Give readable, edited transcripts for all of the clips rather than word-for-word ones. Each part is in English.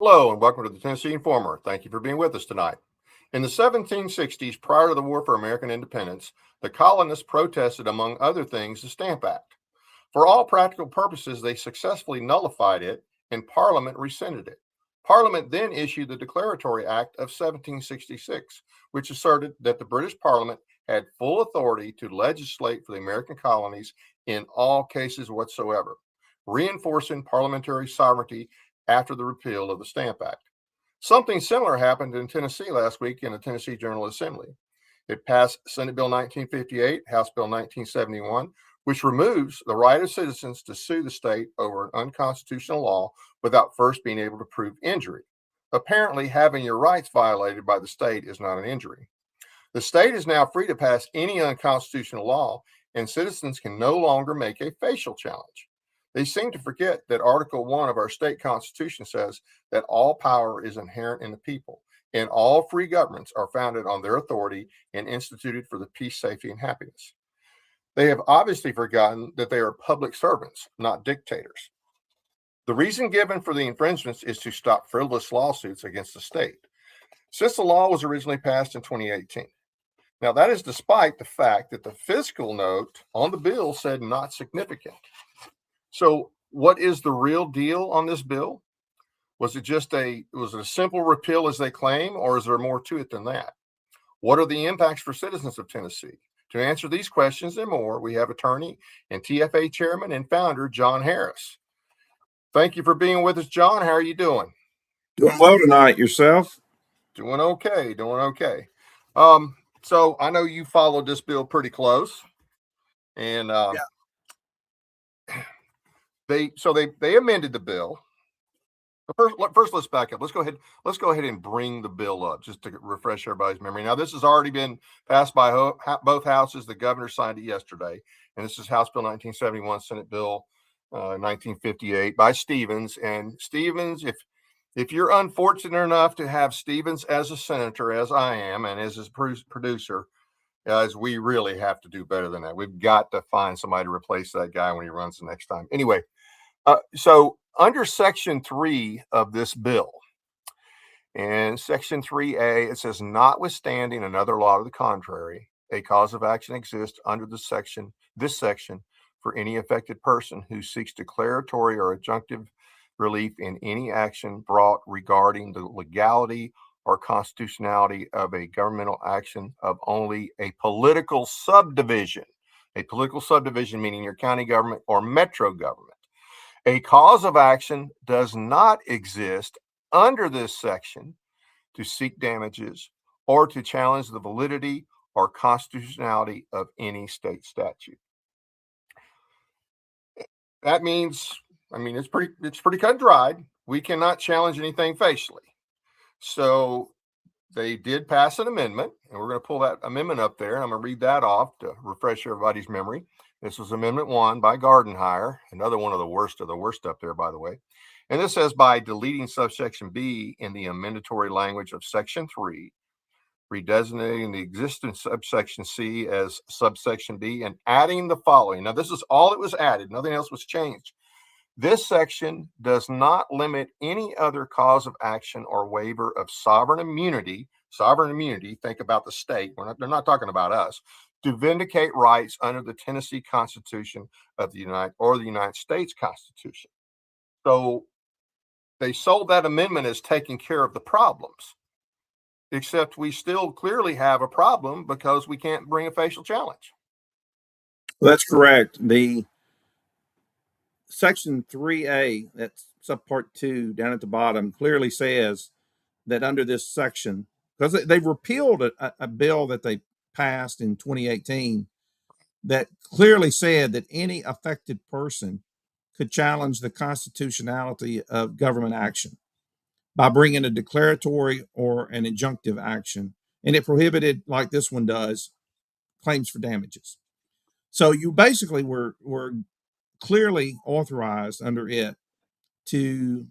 Hello and welcome to the Tennessee Informer. Thank you for being with us tonight. In the 1760s, prior to the War for American Independence, the colonists protested, among other things, the Stamp Act. For all practical purposes, they successfully nullified it and Parliament rescinded it. Parliament then issued the Declaratory Act of 1766, which asserted that the British Parliament had full authority to legislate for the American colonies in all cases whatsoever, reinforcing parliamentary sovereignty after the repeal of the Stamp Act. Something similar happened in Tennessee last week in the Tennessee General Assembly. It passed Senate Bill 1958, House Bill 1971, which removes the right of citizens to sue the state over an unconstitutional law without first being able to prove injury. Apparently, having your rights violated by the state is not an injury. The state is now free to pass any unconstitutional law, and citizens can no longer make a facial challenge. They seem to forget that Article 1 of our state constitution says that all power is inherent in the people, and all free governments are founded on their authority and instituted for the peace, safety, and happiness. They have obviously forgotten that they are public servants, not dictators. The reason given for the infringements is to stop frivolous lawsuits against the state, since the law was originally passed in 2018. Now, that is despite the fact that the fiscal note on the bill said not significant. So what is the real deal on this bill? Was it a simple repeal as they claim, or is there more to it than that? What are the impacts for citizens of Tennessee? To answer these questions and more, we have attorney and TFA chairman and founder, John Harris. Thank you for being with us, John. How are you doing? Doing well tonight. Yourself? Doing okay. So I know you followed this bill pretty close, and They amended the bill. First, let's back up. Let's go ahead and bring the bill up just to refresh everybody's memory. Now, this has already been passed by both houses. The governor signed it yesterday, and this is House Bill 1971, Senate Bill 1958 by Stevens. And Stevens, if you're unfortunate enough to have Stevens as a senator, as I am, and as his producer, guys, we really have to do better than that. We've got to find somebody to replace that guy when he runs the next time. Anyway, so under Section 3 of this bill, and Section 3A, it says, notwithstanding another law to the contrary, a cause of action exists under this section for any affected person who seeks declaratory or adjunctive relief in any action brought regarding the legality or constitutionality of a governmental action of only a political subdivision meaning your county government or metro government. A cause of action does not exist under this section to seek damages or to challenge the validity or constitutionality of any state statute. That means, it's pretty cut and dried. We cannot challenge anything facially. So they did pass an amendment, and we're going to pull that amendment up there. I'm going to read that off to refresh everybody's memory. This was Amendment 1 by Gardenhire, another one of the worst up there, by the way. And this says, by deleting subsection B in the amendatory language of Section 3, redesignating the existing subsection C as subsection B, and adding the following. Now, this is all that was added. Nothing else was changed. This section does not limit any other cause of action or waiver of sovereign immunity. Sovereign immunity, think about the state. They're not talking about us. To vindicate rights under the Tennessee Constitution of the United States Constitution. So they sold that amendment as taking care of the problems, except we still clearly have a problem because we can't bring a facial challenge. Well, that's correct. The Section 3A, that's subpart 2 down at the bottom, clearly says that under this section, because they've repealed a bill that they passed in 2018 that clearly said that any affected person could challenge the constitutionality of government action by bringing a declaratory or an injunctive action. And it prohibited, like this one does, claims for damages. So you basically were clearly authorized under it to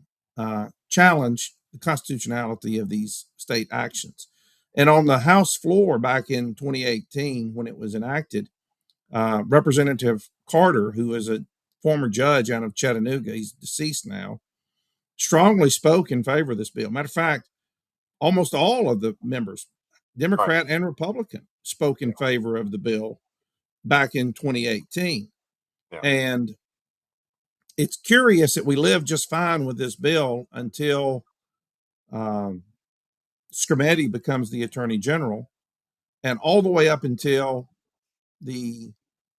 challenge the constitutionality of these state actions. And on the House floor back in 2018, when it was enacted, Representative Carter, who is a former judge out of Chattanooga, he's deceased now, strongly spoke in favor of this bill. Matter of fact, almost all of the members, Right. Democrat and Republican, spoke in favor of the bill back in 2018. Yeah. And it's curious that we lived just fine with this bill until Scrimetti becomes the Attorney General, and all the way up until the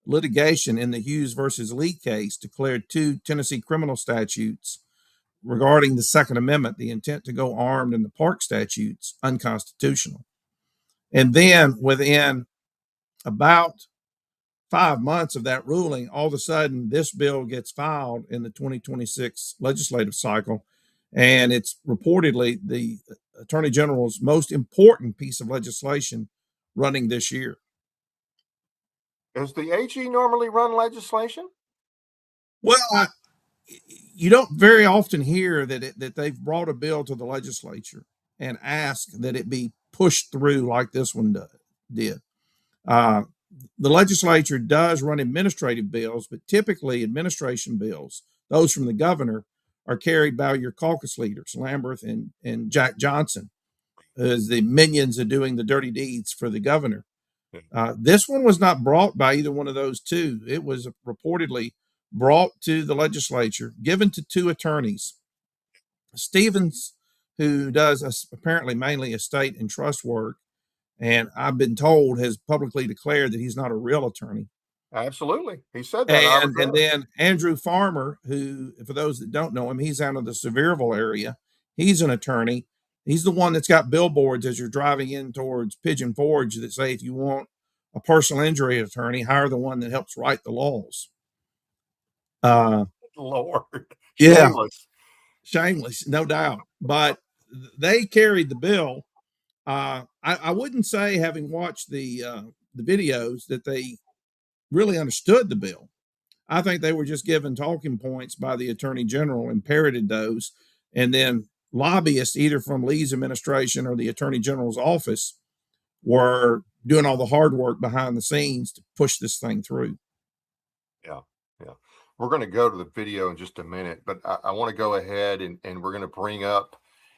litigation in the Hughes versus Lee case declared two Tennessee criminal statutes regarding the Second Amendment, the intent to go armed, and the Park statutes unconstitutional. And then within about 5 months of that ruling, all of a sudden this bill gets filed in the 2026 legislative cycle. And it's reportedly the Attorney General's most important piece of legislation running this year. Does the AG normally run legislation? Well, you don't very often hear that they've brought a bill to the legislature and asked that it be pushed through like this one did. The legislature does run administrative bills, but typically administration bills, those from the governor, are carried by your caucus leaders, Lamberth and Jack Johnson, as the minions of doing the dirty deeds for the governor. This one was not brought by either one of those two. It was reportedly brought to the legislature, given to two attorneys. Stevens, who does apparently mainly estate and trust work, and I've been told has publicly declared that he's not a real attorney. Absolutely. He said that. And then Andrew Farmer, who, for those that don't know him, he's out of the Sevierville area. He's an attorney. He's the one that's got billboards as you're driving in towards Pigeon Forge that say, if you want a personal injury attorney, hire the one that helps write the laws. Lord. Yeah. Shameless. Shameless, no doubt. But they carried the bill. I wouldn't say, having watched the videos, that they really understood the bill. I think they were just given talking points by the Attorney General and parroted those, and then lobbyists, either from Lee's administration or the Attorney General's office, were doing all the hard work behind the scenes to push this thing through. Yeah. We're going to go to the video in just a minute, but I want to go ahead and we're going to bring up,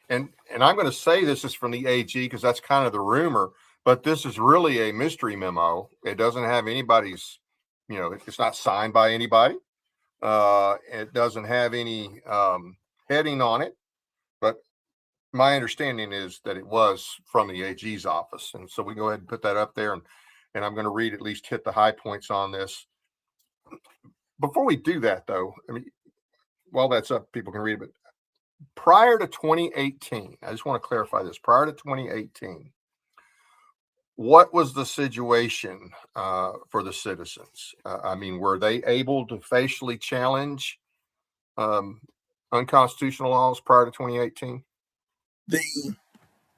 and I'm going to say this is from the AG because that's kind of the rumor, but this is really a mystery memo. It doesn't have anybody's, it's not signed by anybody. It doesn't have any heading on it, but my understanding is that it was from the AG's office. And so we go ahead and put that up there, and I'm going to read, at least hit the high points on this. Before we do that, though, while that's up, people can read it. But prior to 2018, I just want to clarify this. Prior to 2018, what was the situation for the citizens? Were they able to facially challenge unconstitutional laws prior to 2018?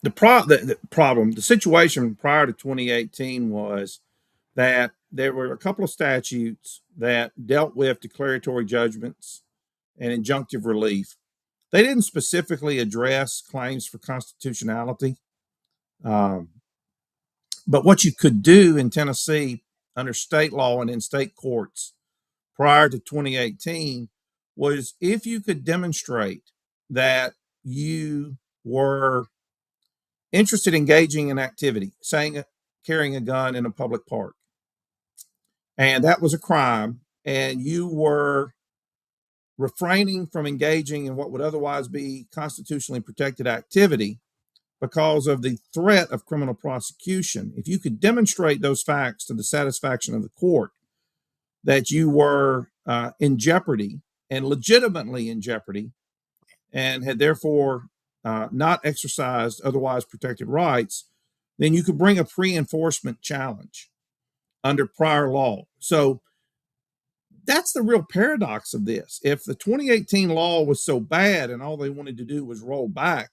The situation prior to 2018 was that there were a couple of statutes that dealt with declaratory judgments and injunctive relief. They didn't specifically address claims for constitutionality. But what you could do in Tennessee under state law and in state courts prior to 2018 was, if you could demonstrate that you were interested in engaging in activity, saying carrying a gun in a public park, and that was a crime, and you were refraining from engaging in what would otherwise be constitutionally protected activity because of the threat of criminal prosecution, if you could demonstrate those facts to the satisfaction of the court, that you were in jeopardy and legitimately in jeopardy, and had therefore not exercised otherwise protected rights, then you could bring a pre-enforcement challenge under prior law. So that's the real paradox of this. If the 2018 law was so bad and all they wanted to do was roll back,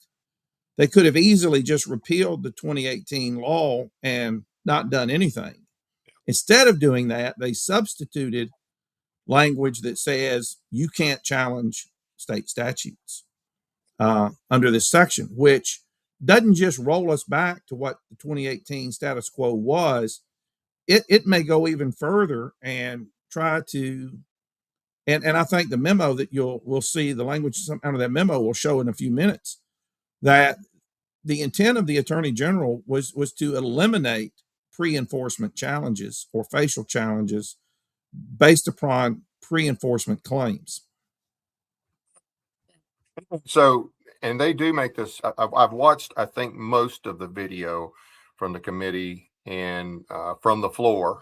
they could have easily just repealed the 2018 law and not done anything. Instead of doing that, they substituted language that says you can't challenge state statutes under this section, which doesn't just roll us back to what the 2018 status quo was. It may go even further and try to And I think the memo that we'll see the language out of that memo will show in a few minutes that the intent of the Attorney General was to eliminate pre-enforcement challenges or facial challenges based upon pre-enforcement claims. So, and they do make this. I've watched, I think, most of the video from the committee and from the floor.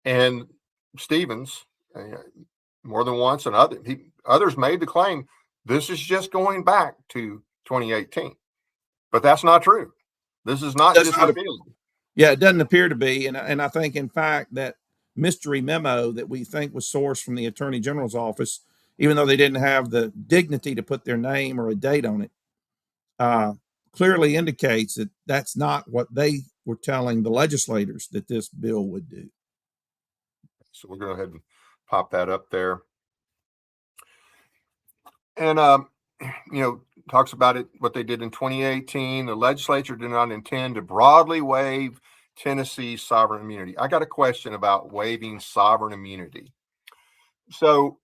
And Stevens, more than once, and others made the claim this is just going back to 2018, but that's not true. This is not just repealing. Yeah, it doesn't appear to be, and I think, in fact, that mystery memo that we think was sourced from the Attorney General's office, even though they didn't have the dignity to put their name or a date on it, clearly indicates that that's not what they were telling the legislators that this bill would do. So we're going to go ahead and pop that up there. And, talks about it, what they did in 2018. The legislature did not intend to broadly waive Tennessee's sovereign immunity. I got a question about waiving sovereign immunity. So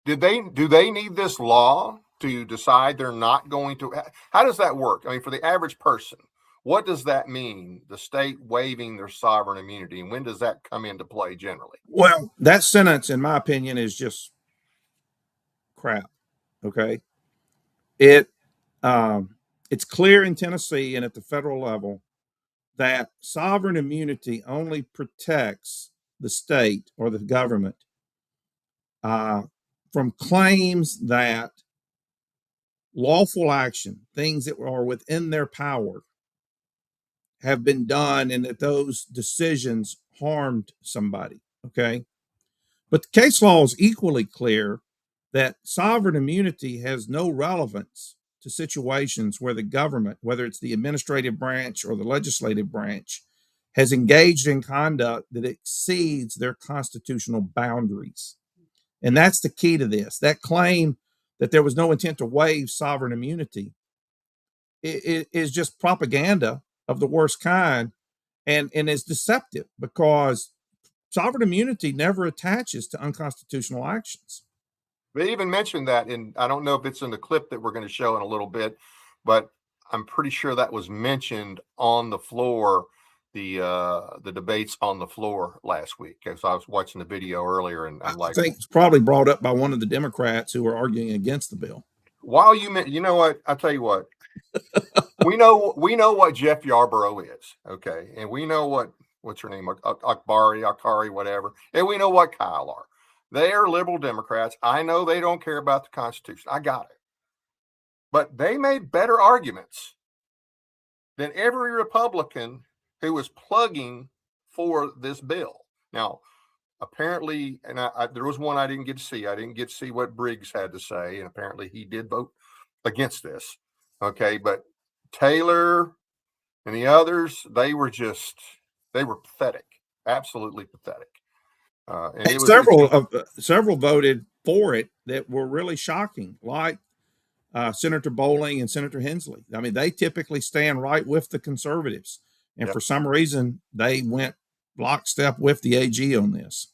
do they need this law to decide they're not going to? How does that work? I mean, for the average person, what does that mean, the state waiving their sovereign immunity? And when does that come into play generally? Well, that sentence, in my opinion, is just crap. Okay. It's clear in Tennessee and at the federal level that sovereign immunity only protects the state or the government from claims that lawful action, things that are within their power, have been done and that those decisions harmed somebody. Okay. But the case law is equally clear that sovereign immunity has no relevance to situations where the government, whether it's the administrative branch or the legislative branch, has engaged in conduct that exceeds their constitutional boundaries. And that's the key to this. That claim that there was no intent to waive sovereign immunity is just propaganda of the worst kind, and is deceptive, because sovereign immunity never attaches to unconstitutional actions. They even mentioned that I don't know if it's in the clip that we're going to show in a little bit, but I'm pretty sure that was mentioned on the floor, the debates on the floor last week. Because I was watching the video earlier, and I'm like, I think it's probably brought up by one of the Democrats who were arguing against the bill. While you know what, I'll tell you what, we know what Jeff Yarborough is, okay, and we know what's her name, Akari, whatever, and we know what Kyle are. They are liberal Democrats. I know they don't care about the Constitution. I got it. But they made better arguments than every Republican who was plugging for this bill. Now, apparently, and there was one I didn't get to see. I didn't get to see what Briggs had to say, and apparently he did vote against this. Okay, but Taylor and the others, they were pathetic, absolutely pathetic. And several voted for it that were really shocking, like Senator Bowling and Senator Hensley. I mean, they typically stand right with the conservatives, and for some reason, they went lockstep with the AG on this.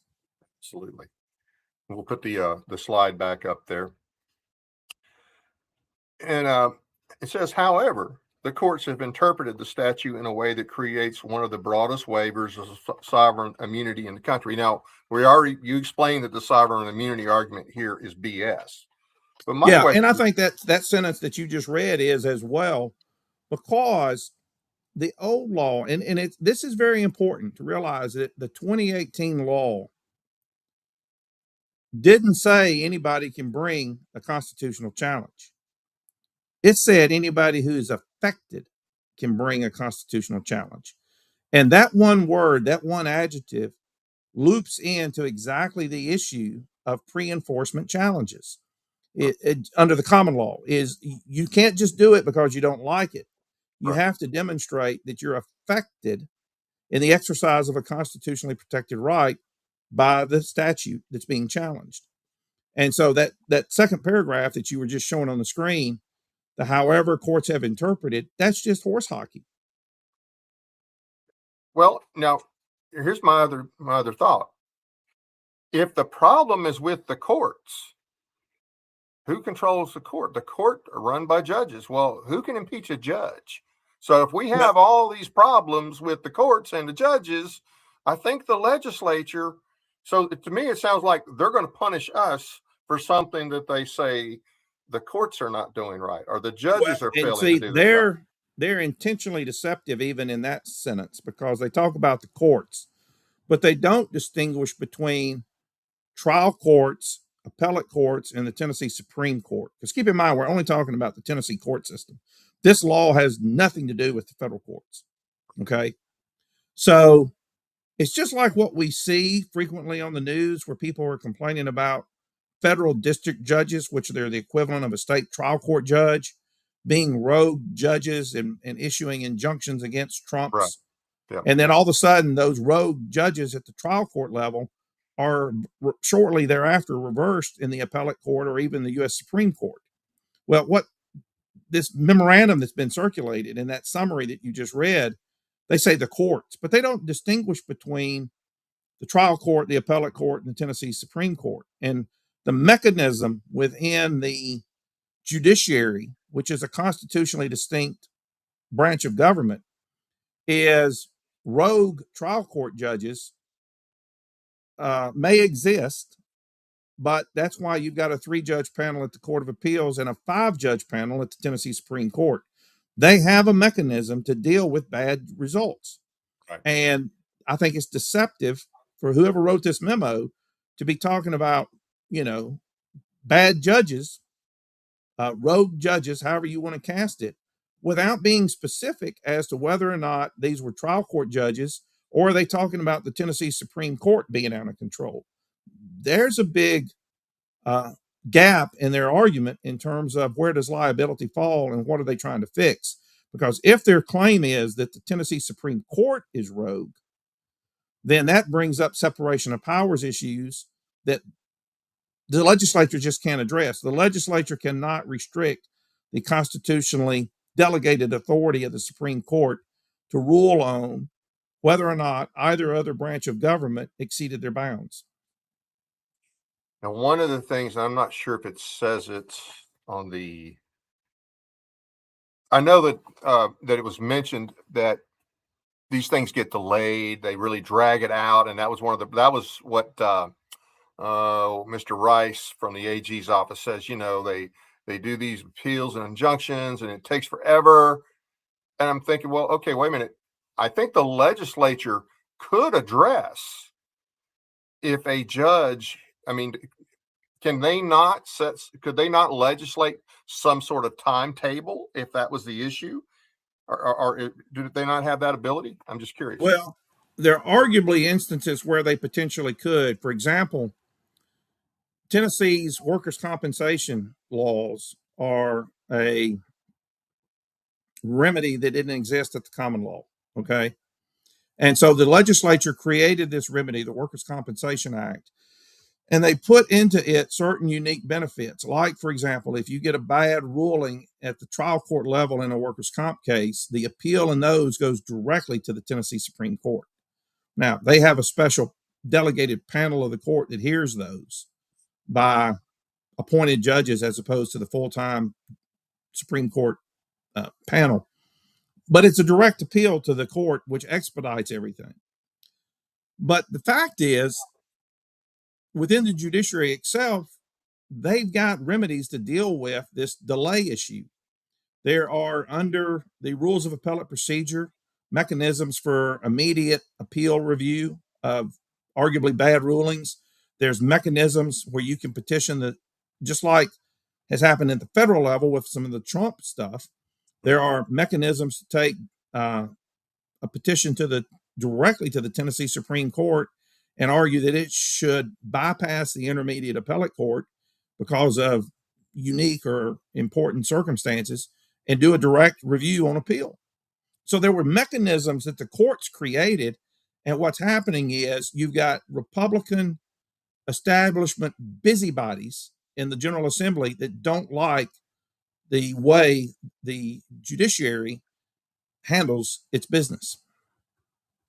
Absolutely. We'll put the slide back up there, and it says, however, the courts have interpreted the statute in a way that creates one of the broadest waivers of sovereign immunity in the country. Now, you explained that the sovereign immunity argument here is BS. But and I think that sentence that you just read is as well, because the old law, and this is very important to realize, that the 2018 law didn't say anybody can bring a constitutional challenge. It said anybody who is affected can bring a constitutional challenge. And that one word, that one adjective, loops into exactly the issue of pre-enforcement challenges. Under the common law, is you can't just do it because you don't like it. You have to demonstrate that you're affected in the exercise of a constitutionally protected right by the statute that's being challenged. And so that second paragraph that you were just showing on the screen, the however courts have interpreted, that's just horse hockey. Well, now here's my other thought. if the problem is with the courts, who controls the court? The court are run by judges. Well, who can impeach a judge? So if we have all these problems with the courts and the judges, I think the legislature, so to me, it sounds like they're going to punish us for something that they say the courts are not doing right, or the judges are And failing see, to do their job. they're intentionally deceptive even in that sentence, because they talk about the courts, but they don't distinguish between trial courts, appellate courts, and the Tennessee Supreme Court. Because keep in mind, we're only talking about the Tennessee court system. This law has nothing to do with the federal courts. Okay. So it's just like what we see frequently on the news, where people are complaining about federal district judges, which they're the equivalent of a state trial court judge, being rogue judges and issuing injunctions against Right. Trump's. Yeah. And then all of a sudden, those rogue judges at the trial court level are shortly thereafter reversed in the appellate court or even the U.S. Supreme Court. Well, what this memorandum that's been circulated in that summary that you just read, they say the courts, but they don't distinguish between the trial court, the appellate court, and the Tennessee Supreme Court. And the mechanism within the judiciary, which is a constitutionally distinct branch of government, is rogue trial court judges may exist, but that's why you've got a 3-judge panel at the Court of Appeals and a 5-judge panel at the Tennessee Supreme Court. They have a mechanism to deal with bad results. Right. And I think it's deceptive for whoever wrote this memo to be talking about, bad judges, rogue judges, however you want to cast it, without being specific as to whether or not these were trial court judges, or are they talking about the Tennessee Supreme Court being out of control? There's a big gap in their argument in terms of where does liability fall and what are they trying to fix? Because if their claim is that the Tennessee Supreme Court is rogue, then that brings up separation of powers issues that the legislature just can't address. The legislature cannot restrict the constitutionally delegated authority of the Supreme Court to rule on whether or not either other branch of government exceeded their bounds. Now, one of the things, I'm not sure if it says it on the, I know that it was mentioned that these things get delayed, they really drag it out, and that was what Mr. Rice from the AG's office says. They do these appeals and injunctions, and it takes forever. And I'm thinking, well, okay, wait a minute. I think the legislature could address if a judge, could they not legislate some sort of timetable if that was the issue? Or do they not have that ability? I'm just curious. Well, there are arguably instances where they potentially could. For example, Tennessee's workers' compensation laws are a remedy that didn't exist at the common law. Okay. And so the legislature created this remedy, the Workers' Compensation Act, and they put into it certain unique benefits. Like, for example, if you get a bad ruling at the trial court level in a workers' comp case, the appeal in those goes directly to the Tennessee Supreme Court. Now, they have a special delegated panel of the court that hears those by appointed judges as opposed to the full-time Supreme Court panel. But it's a direct appeal to the court, which expedites everything. But the fact is, within the judiciary itself, they've got remedies to deal with this delay issue. There are, under the rules of appellate procedure, mechanisms for immediate appeal review of arguably bad rulings. There's mechanisms where you can petition just like has happened at the federal level with some of the Trump stuff. There are mechanisms to take a petition directly to the Tennessee Supreme Court and argue that it should bypass the intermediate appellate court because of unique or important circumstances and do a direct review on appeal. So there were mechanisms that the courts created, and what's happening is you've got Republican establishment busybodies in the General Assembly that don't like the way the judiciary handles its business.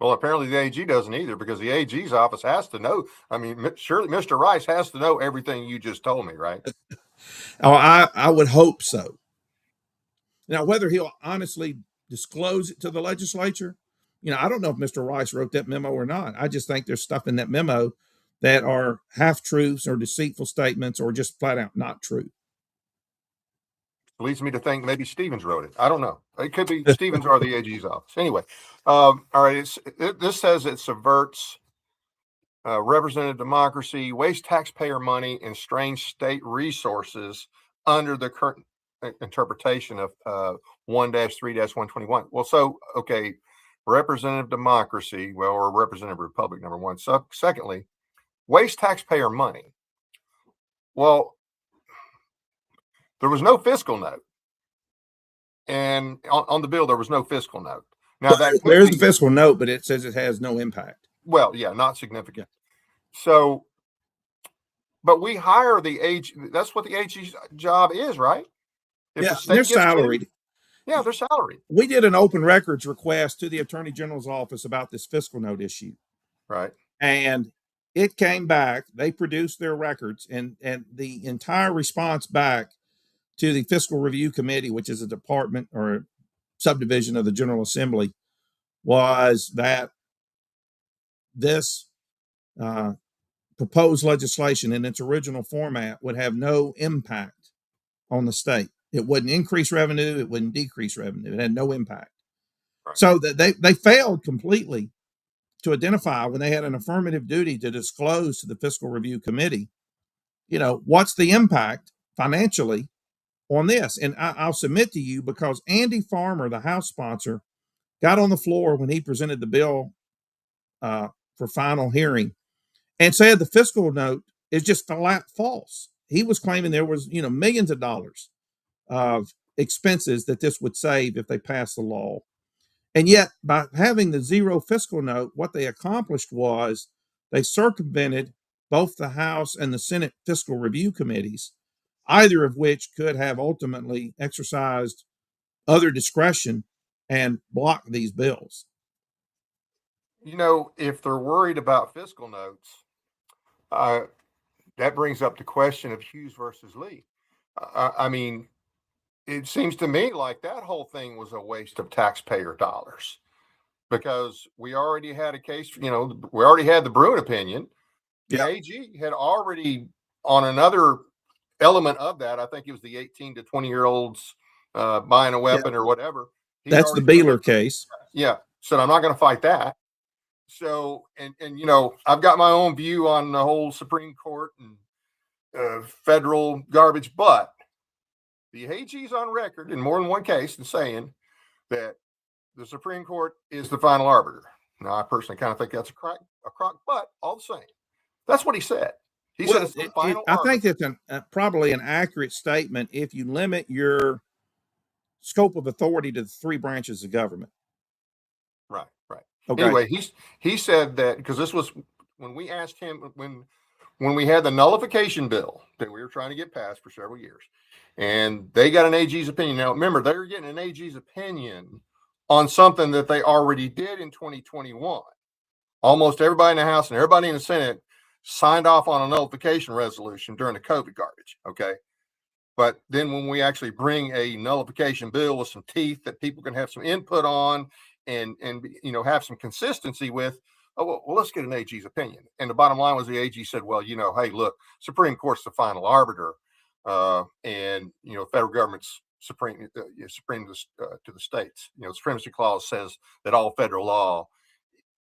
Well, apparently the AG doesn't either, because the AG's office has to know. I mean, surely Mr. Rice has to know everything you just told me, right? Oh, I would hope so. Now, whether he'll honestly disclose it to the legislature, I don't know if Mr. Rice wrote that memo or not. I just think there's stuff in that memo that are half truths or deceitful statements or just flat out not true. Leads me to think maybe Stevens wrote it. I don't know. It could be Stevens or the AG's office. Anyway, all right. This says it subverts representative democracy, wastes taxpayer money, and strains state resources under the current interpretation of 1-3-121. Well, so, okay, representative democracy, well, or representative republic, number one. So, secondly, waste taxpayer money. Well, there was no fiscal note. And on the bill, there was no fiscal note. Now, there's a fiscal note, but it says it has no impact. Well, yeah, not significant. So, but we hire the AG. That's what the AG's job is, right? If they're salaried. Yeah, they're salaried. We did an open records request to the Attorney General's office about this fiscal note issue. Right. And it came back. They produced their records, and the entire response back to the Fiscal Review Committee, which is a department or a subdivision of the General Assembly, was that this proposed legislation in its original format would have no impact on the state. It wouldn't increase revenue. It wouldn't decrease revenue. It had no impact. Right. So they failed completely to identify, when they had an affirmative duty to disclose to the Fiscal Review Committee, what's the impact financially on this. And I'll submit to you, because Andy Farmer, the House sponsor, got on the floor when he presented the bill for final hearing and said the fiscal note is just flat false. He was claiming there was, millions of dollars of expenses that this would save if they passed the law. And yet, by having the zero fiscal note, what they accomplished was they circumvented both the House and the Senate Fiscal Review Committees, either of which could have ultimately exercised other discretion and blocked these bills. If they're worried about fiscal notes, that brings up the question of Hughes versus Lee. I mean, it seems to me like that whole thing was a waste of taxpayer dollars, because we already had a case, we already had the Bruin opinion. The AG had already, on another element of that, I think it was the 18 to 20-year-olds buying a weapon or whatever. That's the Beeler case. Yeah. So I'm not going to fight that. So, and I've got my own view on the whole Supreme Court and federal garbage, but the AG's on record in more than one case in saying that the Supreme Court is the final arbiter. Now, I personally kind of think that's a crock, but all the same, that's what he said. He said it's the final arbiter. I think it's probably an accurate statement if you limit your scope of authority to the three branches of government. Right. Okay. Anyway, he said that, because this was when we asked him, when we had the nullification bill that we were trying to get passed for several years, and they got an AG's opinion. Now, remember, they were getting an AG's opinion on something that they already did in 2021. Almost everybody in the House and everybody in the Senate signed off on a nullification resolution during the COVID garbage. Okay. But then when we actually bring a nullification bill with some teeth that people can have some input on and have some consistency with, well, let's get an AG's opinion. And the bottom line was the AG said, well, hey, look, Supreme Court's the final arbiter, and federal government's supreme to the states. The Supremacy Clause says that all federal law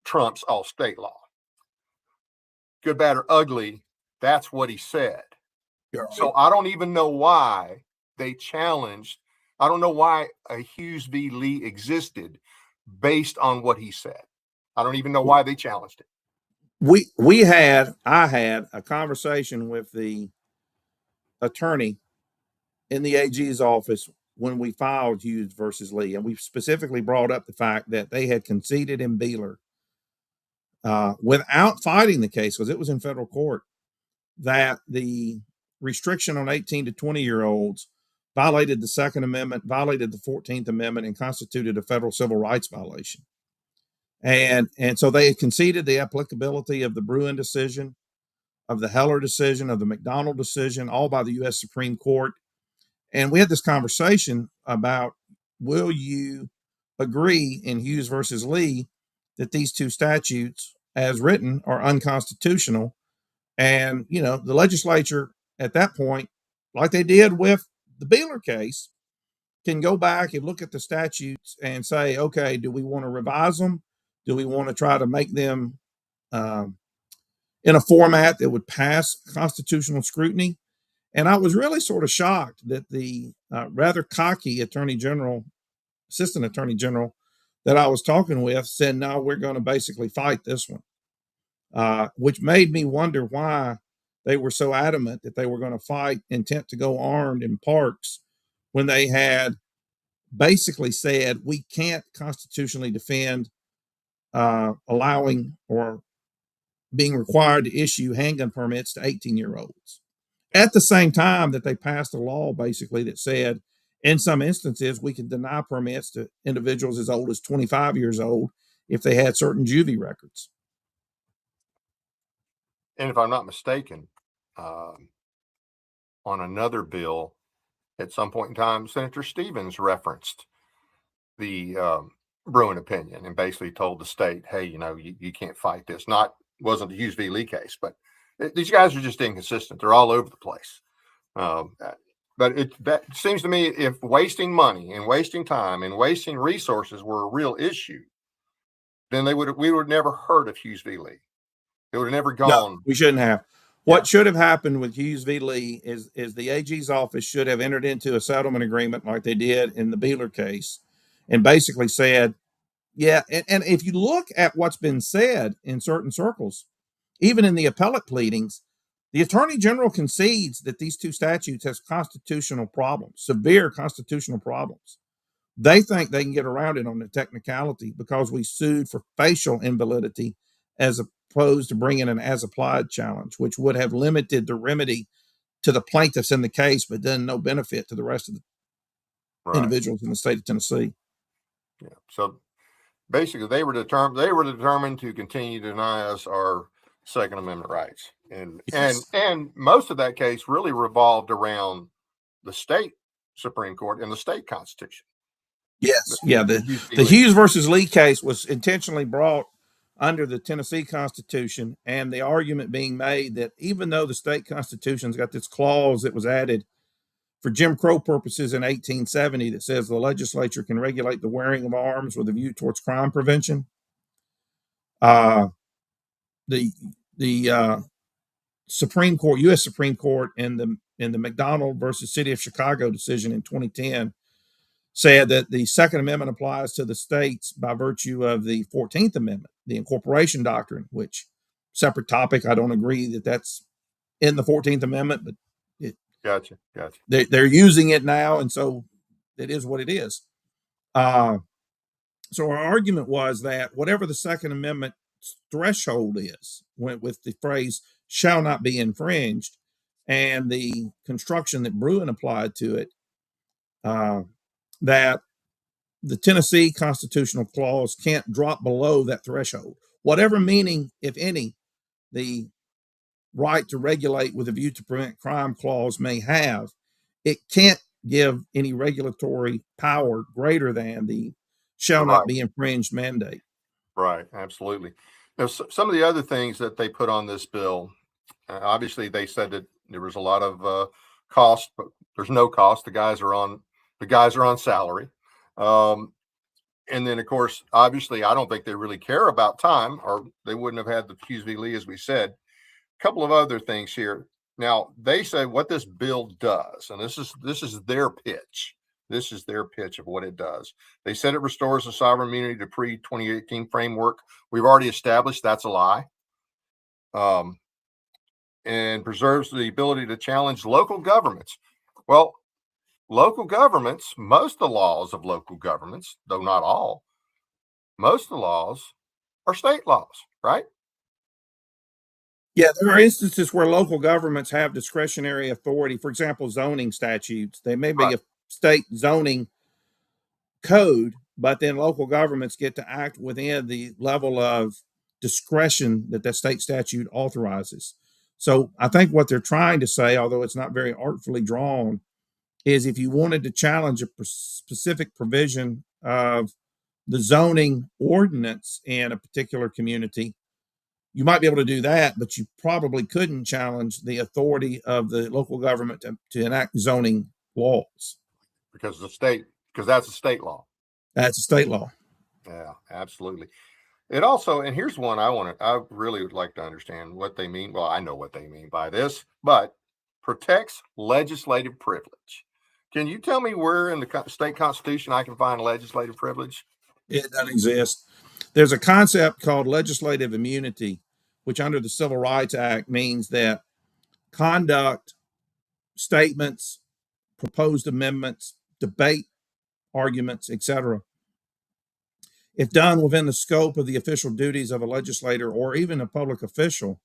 trumps all state law. Good, bad, or ugly, that's what he said. Right. So I don't even know why they challenged. I don't know why a Hughes v. Lee existed based on what he said. I don't even know why they challenged it. I had a conversation with the attorney in the AG's office when we filed Hughes versus Lee, and we specifically brought up the fact that they had conceded in Beeler, without fighting the case, because it was in federal court, that the restriction on 18 to 20-year-olds violated the Second Amendment, violated the 14th Amendment, and constituted a federal civil rights violation. And so they had conceded the applicability of the Bruin decision, of the Heller decision, of the McDonald decision, all by the U.S. Supreme Court. And we had this conversation about, will you agree in Hughes versus Lee that these two statutes as written are unconstitutional? And, you know, the legislature at that point, like they did with the Beeler case, can go back and look at the statutes and say, okay, do we want to revise them? Do we want to try to make them in a format that would pass constitutional scrutiny? And I was really sort of shocked that the rather cocky assistant attorney general that I was talking with said, no, we're going to basically fight this one, which made me wonder why they were so adamant that they were going to fight intent to go armed in parks when they had basically said we can't constitutionally defend allowing or being required to issue handgun permits to 18-year-olds. At the same time that they passed a law basically that said in some instances we can deny permits to individuals as old as 25 years old if they had certain juvie records. And if I'm not mistaken, on another bill, at some point in time, Senator Stevens referenced the Bruin opinion and basically told the state, hey, you know, you can't fight this. Wasn't the Hughes v. Lee case, but these guys are just inconsistent. They're all over the place. But that seems to me, if wasting money and wasting time and wasting resources were a real issue, then we would have never heard of Hughes v. Lee. It would have never gone. No, we shouldn't have. What should have happened with Hughes v. Lee is the AG's office should have entered into a settlement agreement like they did in the Beeler case and basically said, yeah, and if you look at what's been said in certain circles, even in the appellate pleadings, the attorney general concedes that these two statutes have constitutional problems, severe constitutional problems. They think they can get around it on the technicality because we sued for facial invalidity as opposed to bringing an as-applied challenge, which would have limited the remedy to the plaintiffs in the case, but done no benefit to the rest of the individuals in the state of Tennessee. Yeah. So basically, they were determined to continue to deny us our Second Amendment rights, and most of that case really revolved around the state Supreme Court and the state Constitution. Yes, the Hughes versus Lee case was intentionally brought under the Tennessee Constitution, and the argument being made that even though the state Constitution's got this clause that was added for Jim Crow purposes in 1870 that says the legislature can regulate the wearing of arms with a view towards crime prevention, the Supreme Court, U.S. Supreme Court, in the McDonald versus City of Chicago decision in 2010 said that the Second Amendment applies to the states by virtue of the 14th Amendment, the incorporation doctrine, which, separate topic, I don't agree that that's in the 14th Amendment, but Gotcha. They're using it now, and so it is what it is. So our argument was that whatever the Second Amendment threshold is, went with the phrase "shall not be infringed," and the construction that Bruin applied to it, that the Tennessee constitutional clause can't drop below that threshold. Whatever meaning, if any, the right to regulate with a view to prevent crime clause may have, it can't give any regulatory power greater than the shall not be infringed mandate. Right, absolutely. Now, some of the other things that they put on this bill, obviously they said that there was a lot of cost, but there's no cost. The guys are on salary. And then, of course, obviously, I don't think they really care about time, or they wouldn't have had the Hughes v. Lee, as we said. Couple of other things here. Now, they say what this bill does, and this is their pitch. This is their pitch of what it does. They said it restores the sovereign immunity to pre-2018 framework. We've already established that's a lie. And preserves the ability to challenge local governments. Well, local governments, most of the laws of local governments, though not all, most of the laws are state laws, right? Yeah, there are instances where local governments have discretionary authority. For example, zoning statutes. They may be a state zoning code but then local governments get to act within the level of discretion that the state statute authorizes. So I think what they're trying to say, although it's not very artfully drawn, is if you wanted to challenge a specific provision of the zoning ordinance in a particular community, you might be able to do that, but you probably couldn't challenge the authority of the local government to enact zoning laws. because that's a state law. That's a state law. Yeah, absolutely. It also, and here's one I really would like to understand what they mean. Well, I know what they mean by this, but protects legislative privilege. Can you tell me where in the state constitution I can find legislative privilege? It doesn't exist. There's a concept called legislative immunity, which under the Civil Rights Act means that conduct, statements, proposed amendments, debate, arguments, etc., if done within the scope of the official duties of a legislator or even a public official,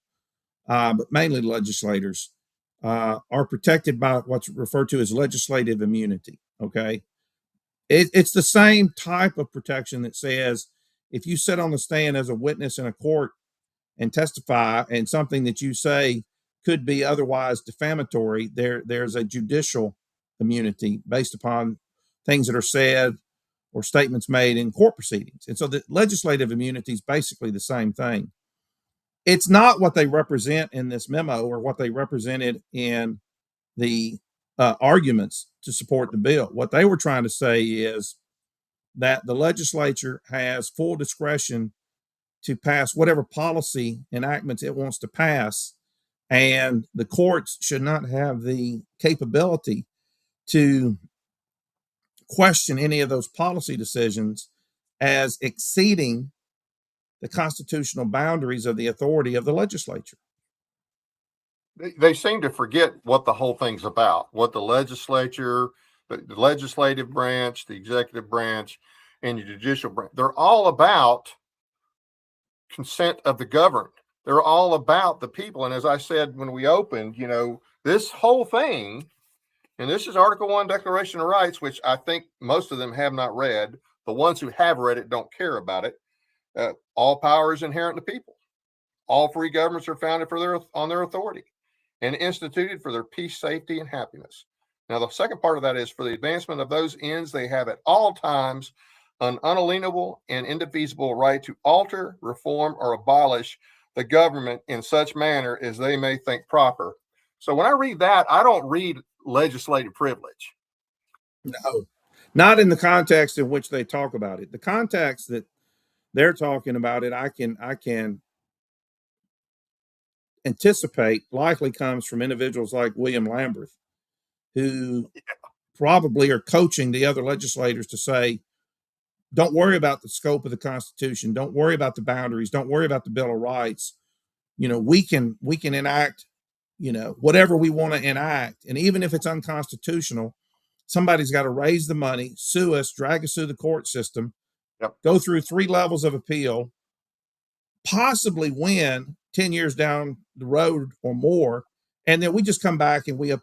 but mainly legislators, are protected by what's referred to as legislative immunity. Okay. It's the same type of protection that says if you sit on the stand as a witness in a court and testify and something that you say could be otherwise defamatory, there's a judicial immunity based upon things that are said or statements made in court proceedings. And so the legislative immunity is basically the same thing. It's not what they represent in this memo or what they represented in the arguments to support the bill. What they were trying to say is that the legislature has full discretion to pass whatever policy enactments it wants to pass, and the courts should not have the capability to question any of those policy decisions as exceeding the constitutional boundaries of the authority of the legislature. They seem to forget what the whole thing's about, what the legislature, the legislative branch, the executive branch, and the judicial branch, they're all about consent of the governed. They're all about the people. And as I said when we opened, this whole thing, and this is Article 1 Declaration of Rights, which I think most of them have not read. The ones who have read it don't care about it. All power is inherent in the people. All free governments are founded on their authority and instituted for their peace, safety, and happiness. Now, the second part of that is for the advancement of those ends, they have at all times an unalienable and indefeasible right to alter, reform, or abolish the government in such manner as they may think proper. So when I read that, I don't read legislative privilege. No, not in the context in which they talk about it. The context that they're talking about it, I can anticipate likely comes from individuals like William Lamberth, who probably are coaching the other legislators to say, don't worry about the scope of the Constitution. Don't worry about the boundaries. Don't worry about the Bill of Rights. We can enact, whatever we want to enact. And even if it's unconstitutional, somebody's got to raise the money, sue us, drag us through the court system, go through 3 levels of appeal, possibly win 10 years down the road or more. And then we just come back and we,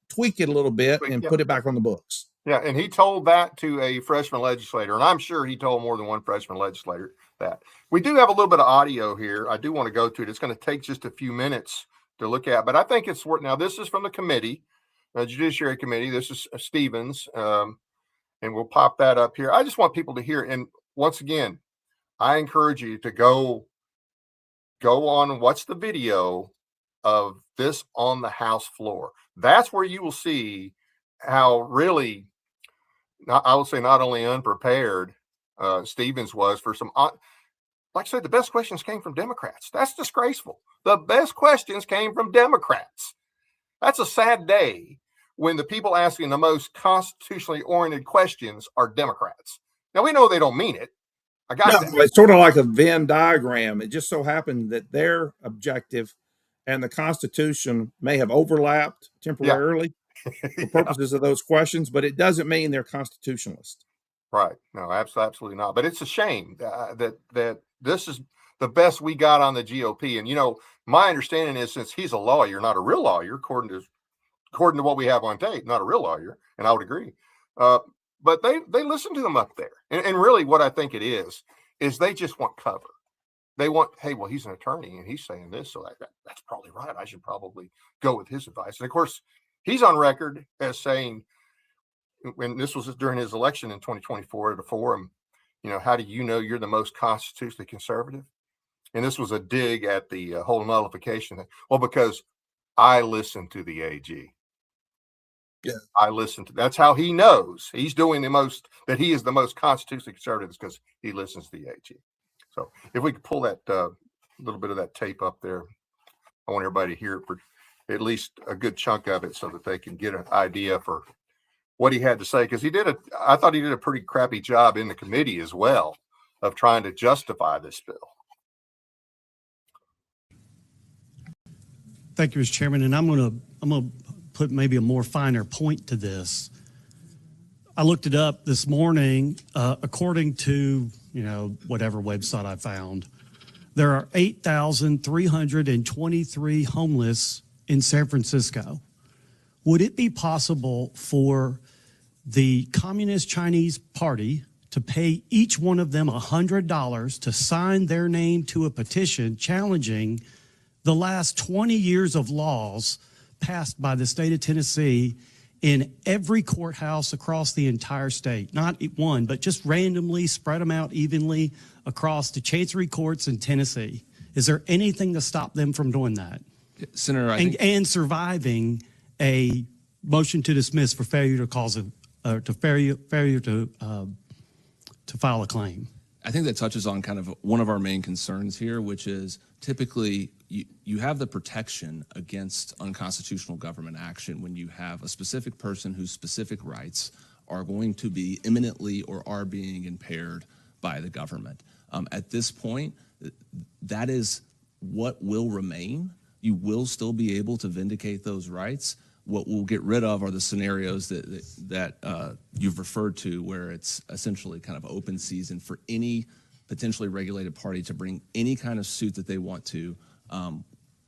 tweak it a little bit and put it back on the books. Yeah, and he told that to a freshman legislator, and I'm sure he told more than one freshman legislator that. We do have a little bit of audio here. I do want to go to it. It's going to take just a few minutes to look at, but I think it's worth. Now, this is from the committee, Judiciary Committee. This is Stevens, and we'll pop that up here. I just want people to hear. And once again, I encourage you to go on and watch the video of this on the House floor. That's where you will see how really, I would say, not only unprepared Stevens was for some, like I said, the best questions came from Democrats. That's disgraceful. The best questions came from Democrats. That's a sad day when the people asking the most constitutionally oriented questions are Democrats. Now, we know they don't mean it. I got that. It's sort of like a Venn diagram. It just so happened that their objective and the Constitution may have overlapped temporarily for purposes of those questions, but it doesn't mean they're constitutionalist. Right. No, absolutely not. But it's a shame that this is the best we got on the GOP. And, my understanding is, since he's a lawyer, not a real lawyer, according to what we have on tape, not a real lawyer, and I would agree, but they listen to them up there. And really what I think it is they just want cover. They want, hey, well, he's an attorney and he's saying this, so that's probably right. I should probably go with his advice. And of course, he's on record as saying, when this was during his election in 2024 at a forum, how do you know you're the most constitutionally conservative? And this was a dig at the whole nullification thing. Well, because I listen to the AG. Yeah, I listen to. That's how he knows he's doing the most. That he is the most constitutionally conservative, because he listens to the AG. So if we could pull that little bit of that tape up there, I want everybody to hear it for at least a good chunk of it, so that they can get an idea for what he had to say. Because I thought he did a pretty crappy job in the committee as well of trying to justify this bill. Thank you, Mr. Chairman. And I'm gonna put maybe a more finer point to this. I looked it up this morning. According to whatever website I found, there are 8,323 homeless in San Francisco. Would it be possible for the Communist Chinese Party to pay each one of them $100 to sign their name to a petition challenging the last 20 years of laws passed by the state of Tennessee in every courthouse across the entire state? Not one, but just randomly spread them out evenly across the chancery courts in Tennessee. Is there anything to stop them from doing that? Senator, and surviving a motion to dismiss for failure to file a claim? I think that touches on kind of one of our main concerns here, which is typically you have the protection against unconstitutional government action when you have a specific person whose specific rights are going to be imminently or are being impaired by the government. At this point, that is what will remain. You will still be able to vindicate those rights. What we'll get rid of are the scenarios that you've referred to, where it's essentially kind of open season for any potentially regulated party to bring any kind of suit that they want to,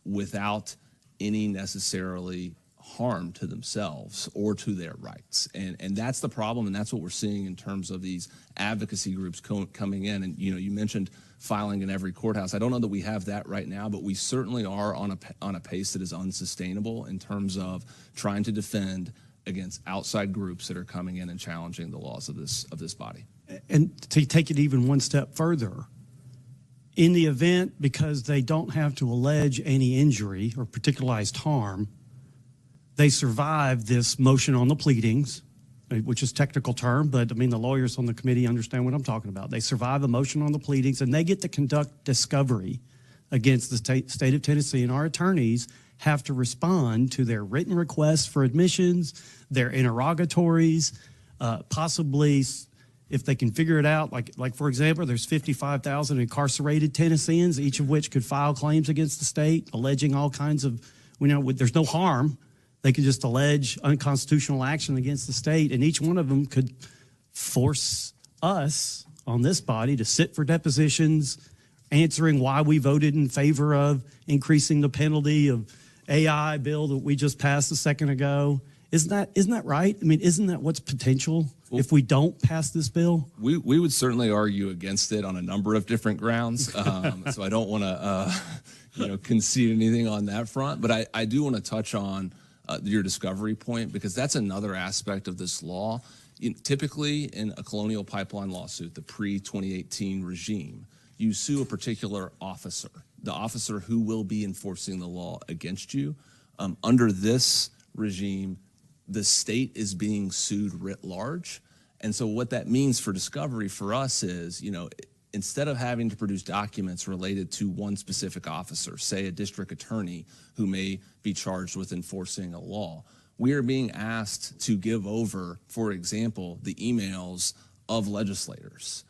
without any necessarily harm to themselves or to their rights. And that's the problem, and that's what we're seeing in terms of these advocacy groups coming in. And you mentioned filing in every courthouse. I don't know that we have that right now, but we certainly are on a pace that is unsustainable in terms of trying to defend against outside groups that are coming in and challenging the laws of this body. And to take it even one step further, in the event, because they don't have to allege any injury or particularized harm, they survive this motion on the pleadings, which is a technical term, but I mean, the lawyers on the committee understand what I'm talking about. They survive a motion on the pleadings, and they get to conduct discovery against the state of Tennessee, and our attorneys have to respond to their written requests for admissions, their interrogatories, possibly if they can figure it out, like for example, there's 55,000 incarcerated Tennesseans, each of which could file claims against the state, alleging all kinds of, there's no harm. They could just allege unconstitutional action against the state, and each one of them could force us on this body to sit for depositions, answering why we voted in favor of increasing the penalty of AI bill that we just passed a second ago. Isn't that right? I mean, isn't that what's potential if we don't pass this bill? We would certainly argue against it on a number of different grounds. So I don't want to concede anything on that front, but I do want to touch on your discovery point, because that's another aspect of this law. Typically in a colonial pipeline lawsuit, the pre-2018 regime, you sue a particular officer, the officer who will be enforcing the law against you. Under this regime, the state is being sued writ large. And so what that means for discovery for us is, instead of having to produce documents related to one specific officer, say a district attorney who may be charged with enforcing a law, we are being asked to give over, for example, the emails of legislators,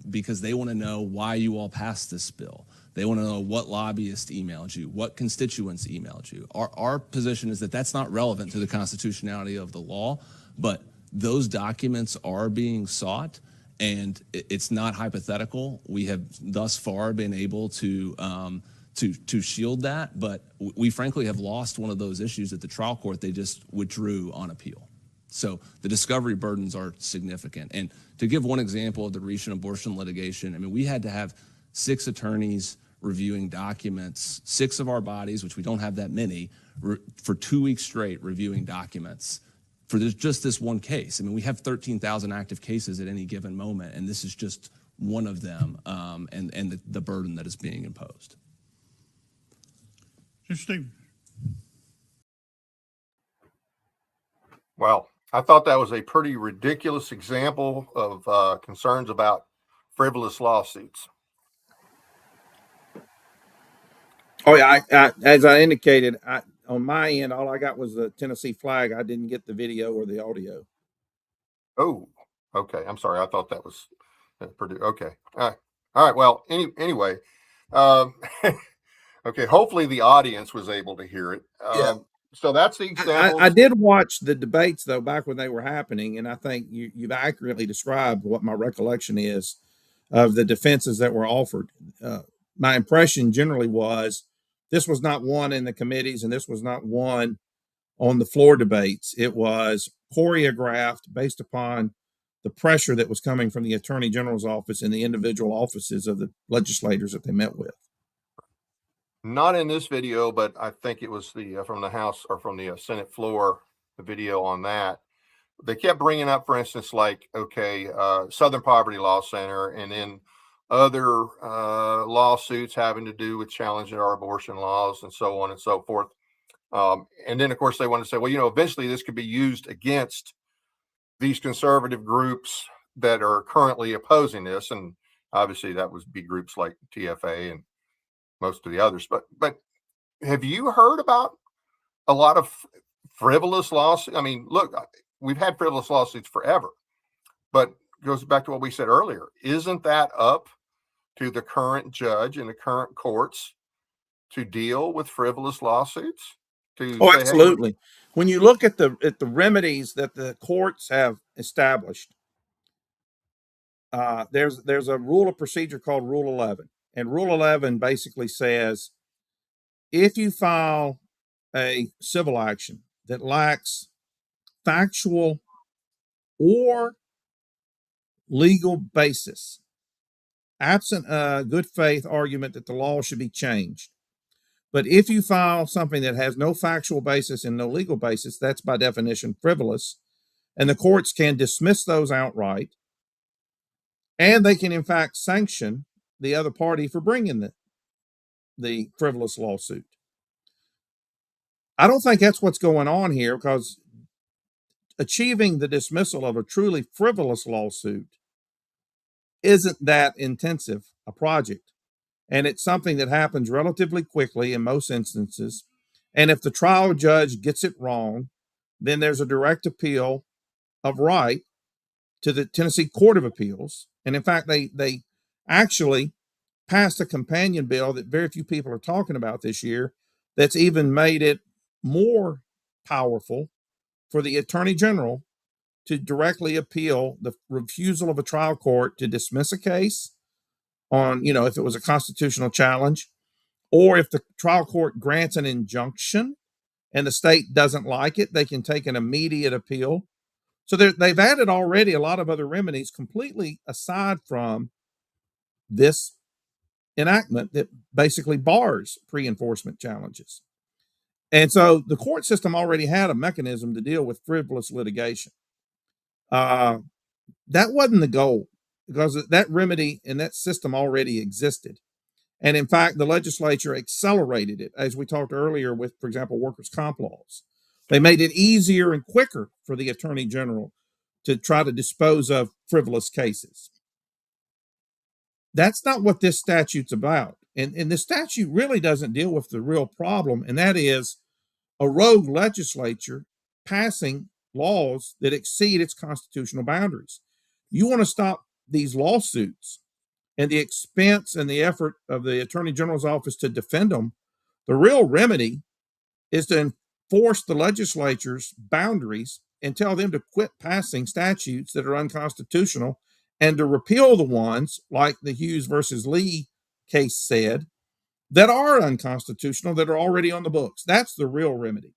because they want to know why you all passed this bill. They want to know what lobbyist emailed you, what constituents emailed you. Our position is that that's not relevant to the constitutionality of the law, but those documents are being sought, and it's not hypothetical. We have thus far been able to shield that, but we frankly have lost one of those issues at the trial court. They just withdrew on appeal. So the discovery burdens are significant. And to give one example of the recent abortion litigation, I mean, we had to have 6 attorneys reviewing documents, 6 of our bodies, which we don't have that many, for 2 weeks straight reviewing documents for just this one case. I mean, we have 13,000 active cases at any given moment, and this is just one of them, and the burden that is being imposed. Interesting. Well, I thought that was a pretty ridiculous example of concerns about frivolous lawsuits. Oh yeah, as I indicated, on my end, all I got was the Tennessee flag. I didn't get the video or the audio. Oh, okay. I'm sorry. I thought that was pretty okay. All right. Well, anyway, okay. Hopefully the audience was able to hear it. Yeah. So that's the example. I did watch the debates though back when they were happening, and I think you've accurately described what my recollection is of the defenses that were offered. My impression generally was this was not one in the committees, and this was not one on the floor debates. It was choreographed based upon the pressure that was coming from the Attorney General's office and the individual offices of the legislators that they met with. Not in this video, but I think it was the from the House or from the Senate floor, the video on that. They kept bringing up, for instance, like, okay, Southern Poverty Law Center, and then other lawsuits having to do with challenging our abortion laws and so on and so forth. And then, of course, they want to say, well, eventually this could be used against these conservative groups that are currently opposing this. And obviously that would be groups like TFA and most of the others. But have you heard about a lot of frivolous lawsuits? I mean, look, we've had frivolous lawsuits forever, but it goes back to what we said earlier. Isn't that up to the current judge and the current courts to deal with frivolous lawsuits? Oh, absolutely. When you look at the remedies that the courts have established, there's a rule of procedure called Rule 11, and Rule 11 basically says if you file a civil action that lacks factual or legal basis, absent a good faith argument that the law should be changed. But if you file something that has no factual basis and no legal basis, that's by definition frivolous. And the courts can dismiss those outright. And they can, in fact, sanction the other party for bringing the frivolous lawsuit. I don't think that's what's going on here, because achieving the dismissal of a truly frivolous lawsuit isn't that intensive a project. And it's something that happens relatively quickly in most instances. And if the trial judge gets it wrong, then there's a direct appeal of right to the Tennessee Court of Appeals. And in fact, they actually passed a companion bill that very few people are talking about this year that's even made it more powerful for the Attorney General to directly appeal the refusal of a trial court to dismiss a case on, if it was a constitutional challenge, or if the trial court grants an injunction and the state doesn't like it, they can take an immediate appeal. So they've added already a lot of other remedies completely aside from this enactment that basically bars pre-enforcement challenges. And so the court system already had a mechanism to deal with frivolous litigation. That wasn't the goal, because that remedy and that system already existed. And in fact, the legislature accelerated it, as we talked earlier with, for example, workers' comp laws. They made it easier and quicker for the Attorney General to try to dispose of frivolous cases. That's not what this statute's about. And the statute really doesn't deal with the real problem, and that is a rogue legislature passing laws that exceed its constitutional boundaries. You want to stop these lawsuits and the expense and the effort of the Attorney General's office to defend them. The real remedy is to enforce the legislature's boundaries and tell them to quit passing statutes that are unconstitutional and to repeal the ones, like the Hughes versus Lee case said, that are unconstitutional, that are already on the books. That's the real remedy.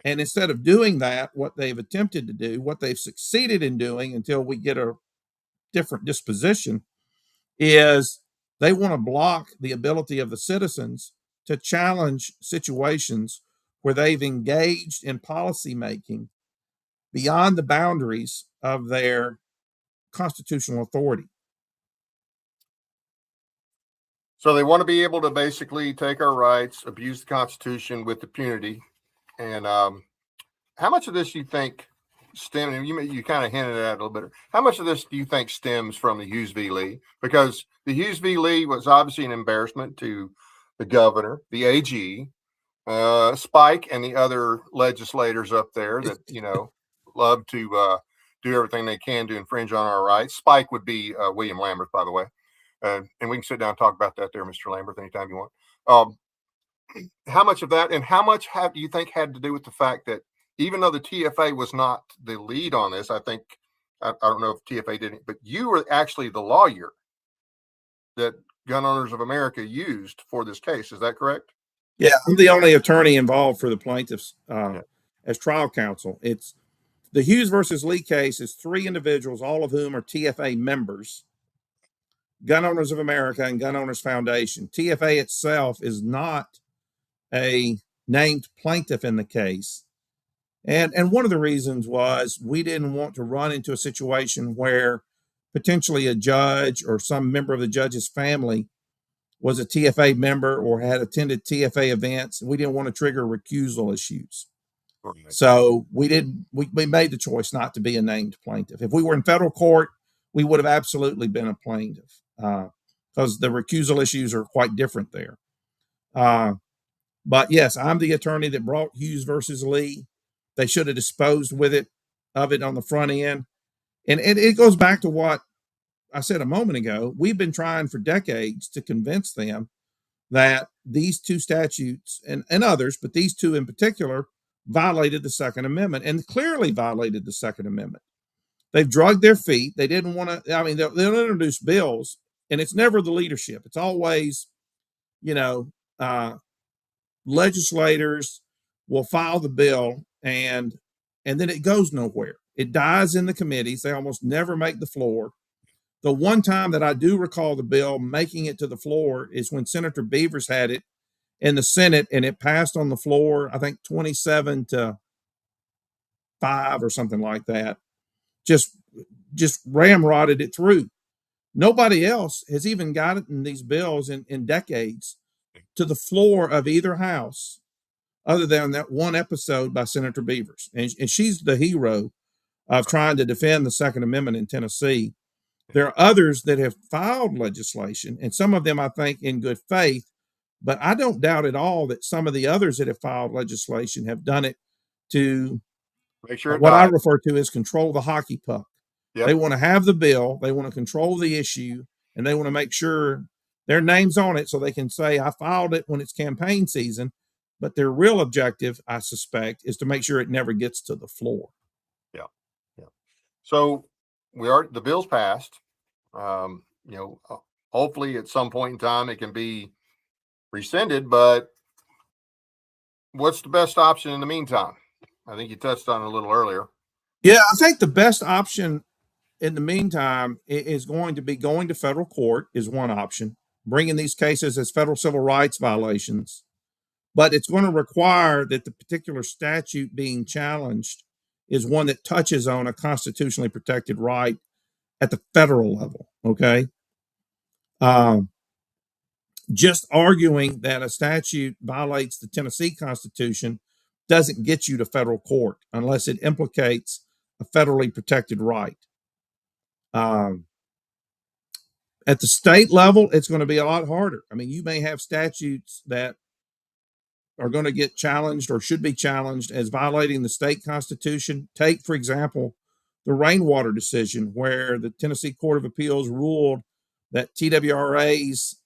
And instead of doing that, what they've attempted to do, what they've succeeded in doing until we get a different disposition, is they want to block the ability of the citizens to challenge situations where they've engaged in policy making beyond the boundaries of their constitutional authority. So they want to be able to basically take our rights, abuse the Constitution with impunity. And how much of this do you think stems? You kind of hinted at it a little bit. How much of this do you think stems from the Hughes v. Lee? Because the Hughes v. Lee was obviously an embarrassment to the governor, the AG, Spike, and the other legislators up there that love to do everything they can to infringe on our rights. Spike would be William Lambert, by the way. And we can sit down and talk about that there, Mr. Lambert, anytime you want. How much of that and how much do you think had to do with the fact that even though the TFA was not the lead on this, I think, I don't know if TFA didn't, but you were actually the lawyer that Gun Owners of America used for this case. Is that correct? Yeah, I'm the only attorney involved for the plaintiffs as trial counsel. It's the Hughes versus Lee case is 3 individuals, all of whom are TFA members. Gun Owners of America and Gun Owners Foundation. TFA itself is not a named plaintiff in the case. And one of the reasons was we didn't want to run into a situation where potentially a judge or some member of the judge's family was a TFA member or had attended TFA events. We didn't want to trigger recusal issues. Right. So we made the choice not to be a named plaintiff. If we were in federal court, we would have absolutely been a plaintiff because the recusal issues are quite different there. But yes, I'm the attorney that brought Hughes versus Lee. They should have disposed of it on the front end. And it goes back to what I said a moment ago. We've been trying for decades to convince them that these 2 statutes and others, but these 2 in particular, violated the Second Amendment and clearly violated the Second Amendment. They've dragged their feet. They didn't want to, they'll introduce bills, and it's never the leadership. It's always, legislators will file the bill and then it goes nowhere. It dies in the committees. They almost never make the floor. The one time that I do recall the bill making it to the floor is when Senator Beavers had it in the Senate and it passed on the floor, I think 27-5 or something like that. Just ramrodded it through. Nobody else has even gotten these bills in decades to the floor of either house other than that one episode by Senator Beavers. And she's the hero of trying to defend the Second Amendment in Tennessee. There are others that have filed legislation, and some of them, I think, in good faith, but I don't doubt at all that some of the others that have filed legislation have done it to make sure what I refer to as control the hockey puck. Yep. They want to have the bill, they want to control the issue, and they want to make sure their name's on it so they can say, I filed it when it's campaign season. But their real objective, I suspect, is to make sure it never gets to the floor. Yeah. So the bill's passed. Hopefully at some point in time it can be rescinded, but what's the best option in the meantime? I think you touched on it a little earlier. Yeah, I think the best option in the meantime is going to be going to federal court is one option, bringing these cases as federal civil rights violations. But it's going to require that the particular statute being challenged is one that touches on a constitutionally protected right at the federal level. Okay. Just arguing that a statute violates the Tennessee Constitution doesn't get you to federal court unless it implicates a federally protected right. At the state level, it's going to be a lot harder. I mean, you may have statutes that are going to get challenged or should be challenged as violating the state constitution. Take, for example, the rainwater decision where the Tennessee Court of Appeals ruled that TWRA's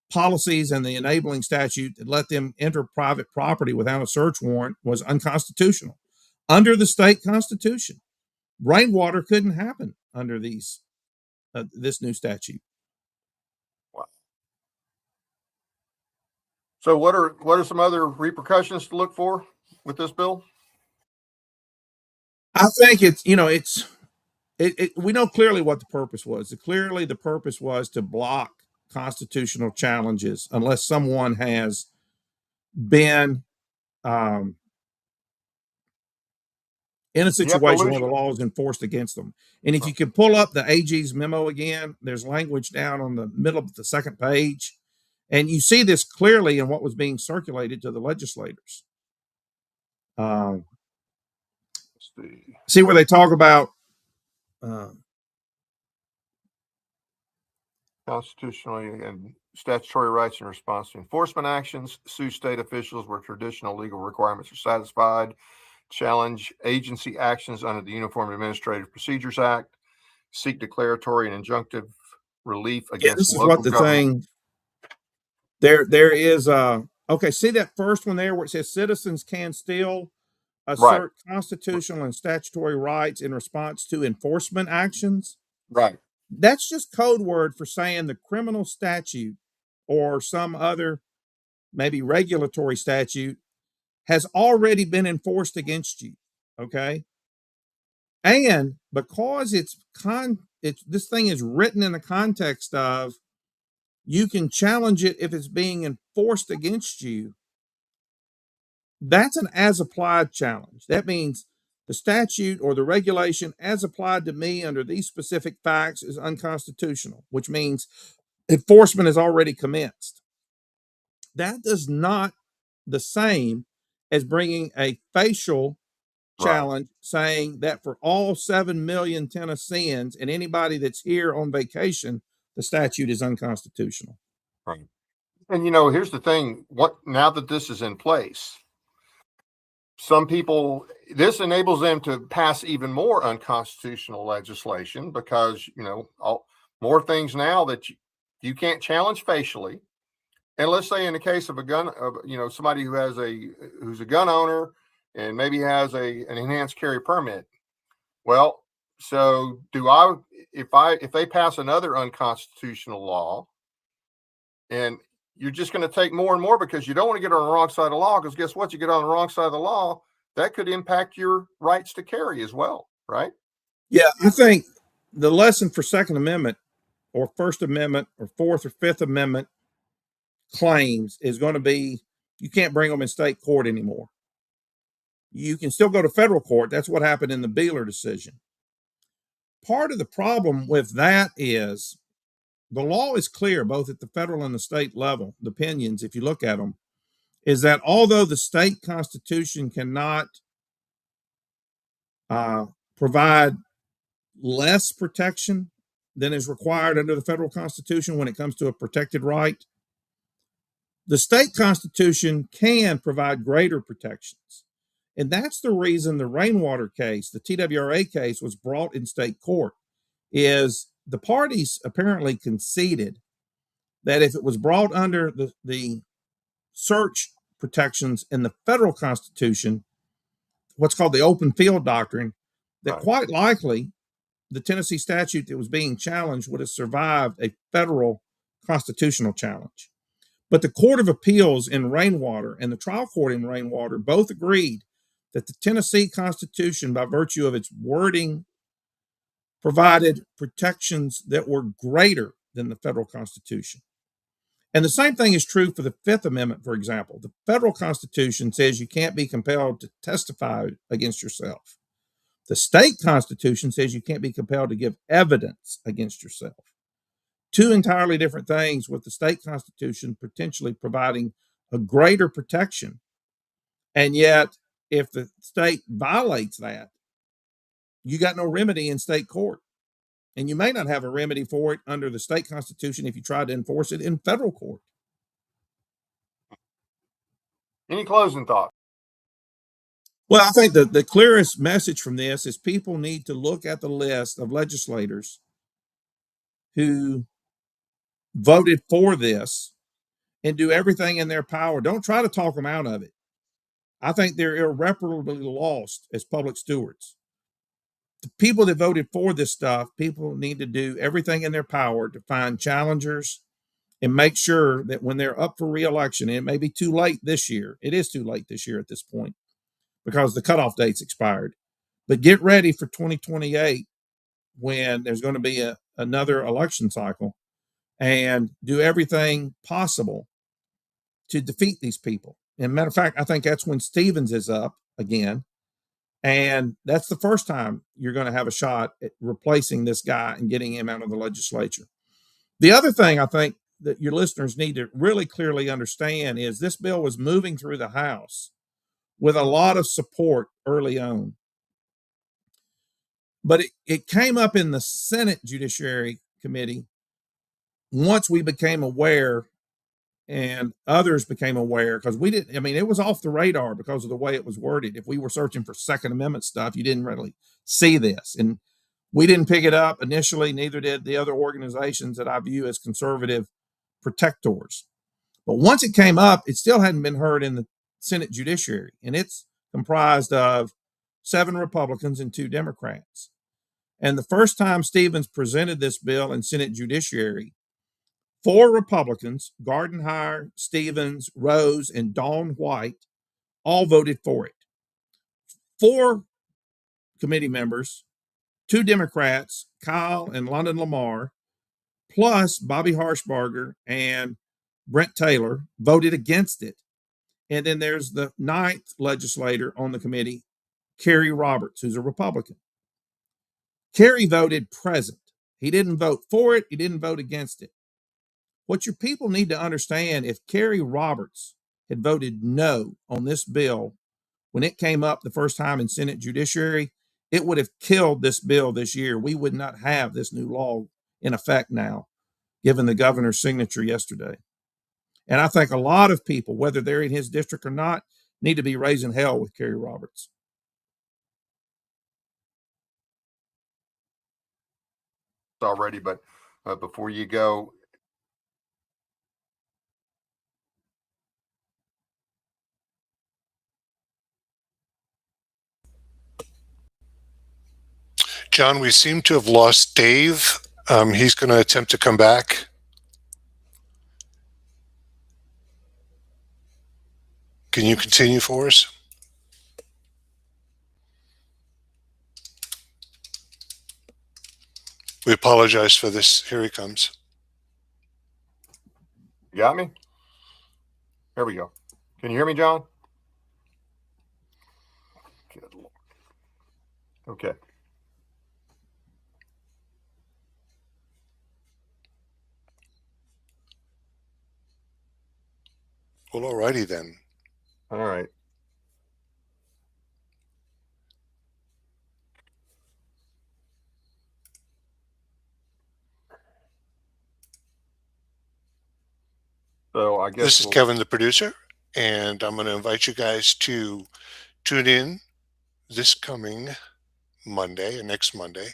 policies and the enabling statute that let them enter private property without a search warrant was unconstitutional. Under the state constitution, rainwater couldn't happen under this new statute. So what are some other repercussions to look for? with this bill? I think we know clearly what the purpose was. Clearly, the purpose was to block constitutional challenges unless someone has been in a situation where the law is enforced against them. And if you can pull up the AG's memo again, there's language down on the middle of the second page. And you see this clearly in what was being circulated to the legislators. See where they talk about constitutionally and statutory rights in response to enforcement actions, sue state officials where traditional legal requirements are satisfied, challenge agency actions under the Uniform Administrative Procedures Act, seek declaratory and injunctive relief against this is local what the government. thing there is okay, see that first one there where it says citizens can still assert constitutional and statutory rights in response to enforcement actions. Right. That's just code word for saying the criminal statute or some other maybe regulatory statute has already been enforced against you. Okay. And because this thing is written in the context of you can challenge it if it's being enforced against you, that's an as applied challenge. That means the statute or the regulation as applied to me under these specific facts is unconstitutional, which means enforcement has already commenced. That is not the same as bringing a facial challenge saying that for all 7 million Tennesseans and anybody that's here on vacation, the statute is unconstitutional. Right. And here's the thing, now that this is in place, some people, this enables them to pass even more unconstitutional legislation because, more things now that you can't challenge facially. And let's say in the case of a gun, somebody who's a gun owner and maybe has an enhanced carry permit. Well, so if they pass another unconstitutional law, and you're just going to take more and more because you don't want to get on the wrong side of the law, because guess what? You get on the wrong side of the law, that could impact your rights to carry as well, right? Yeah, I think the lesson for Second Amendment or First Amendment or Fourth or Fifth Amendment claims is going to be you can't bring them in state court anymore. You can still go to federal court. That's what happened in the Beeler decision. Part of the problem with that is the law is clear, both at the federal and the state level. The opinions, if you look at them, is that although the state constitution cannot provide less protection than is required under the federal constitution when it comes to a protected right, the state constitution can provide greater protections. And that's the reason the rainwater case, the TWRA case, was brought in state court, is the parties apparently conceded that if it was brought under the search protections in the federal constitution, what's called the open field doctrine, that quite likely the Tennessee statute that was being challenged would have survived a federal constitutional challenge. But the Court of Appeals in Rainwater and the trial court in Rainwater both agreed that the Tennessee Constitution, by virtue of its wording, provided protections that were greater than the federal Constitution. And the same thing is true for the Fifth Amendment, for example. The federal Constitution says you can't be compelled to testify against yourself. The state Constitution says you can't be compelled to give evidence against yourself. Two entirely different things, with the state Constitution potentially providing a greater protection. And yet, if the state violates that, you got no remedy in state court. And you may not have a remedy for it under the state constitution if you try to enforce it in federal court. Any closing thoughts? Well, I think the clearest message from this is people need to look at the list of legislators who voted for this and do everything in their power. Don't try to talk them out of it. I think they're irreparably lost as public stewards. The people that voted for this stuff, people need to do everything in their power to find challengers and make sure that when they're up for re-election, and it may be too late this year, it is too late this year at this point, because the cutoff date's expired. But get ready for 2028 when there's going to be another election cycle, and do everything possible to defeat these people. And matter of fact, I think that's when Stevens is up again. And that's the first time you're going to have a shot at replacing this guy and getting him out of the legislature. The other thing I think that your listeners need to really clearly understand is this bill was moving through the House with a lot of support early on. But it came up in the Senate Judiciary Committee once we became aware and others became aware, because we didn't, I mean, it was off the radar because of the way it was worded. If we were searching for Second Amendment stuff, you didn't really see this. And we didn't pick it up initially, neither did the other organizations that I view as conservative protectors. But once it came up, it still hadn't been heard in the Senate Judiciary. And it's comprised of 7 Republicans and 2 Democrats. And the first time Stevens presented this bill in Senate Judiciary, 4 Republicans, Gardenhire, Stevens, Rose, and Dawn White, all voted for it. 4 committee members, 2 Democrats, Kyle and London Lamar, plus Bobby Harshbarger and Brent Taylor, voted against it. And then there's the 9th legislator on the committee, Kerry Roberts, who's a Republican. Kerry voted present. He didn't vote for it. He didn't vote against it. What your people need to understand, if Kerry Roberts had voted no on this bill when it came up the first time in Senate Judiciary, it would have killed this bill this year. We would not have this new law in effect now, given the governor's signature yesterday. And I think a lot of people, whether they're in his district or not, need to be raising hell with Kerry Roberts. Already, but before you go, John, we seem to have lost Dave. He's going to attempt to come back. Can you continue for us? We apologize for this. Here he comes. you got me? Here we go. Can you hear me, John? Good Lord. Okay. Well, alrighty then. All right. So I guess This is Kevin, the producer, and I'm going to invite you guys to tune in this coming Monday and next Monday.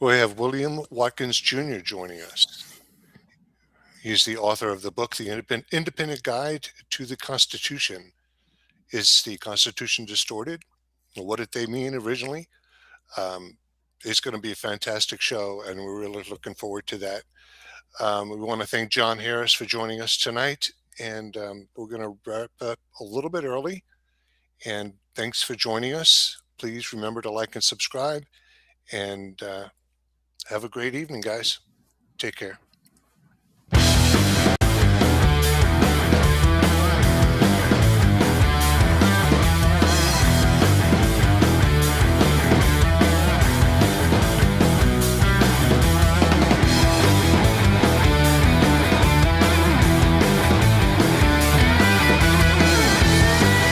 We have William Watkins Jr. joining us. He's the author of the book, The Independent Guide to the Constitution. Is the Constitution distorted? What did they mean originally? It's going to be a fantastic show, and we're really looking forward to that. We want to thank John Harris for joining us tonight, and we're going to wrap up a little bit early. And thanks for joining us. Please remember to like and subscribe, and have a great evening, guys. Take care.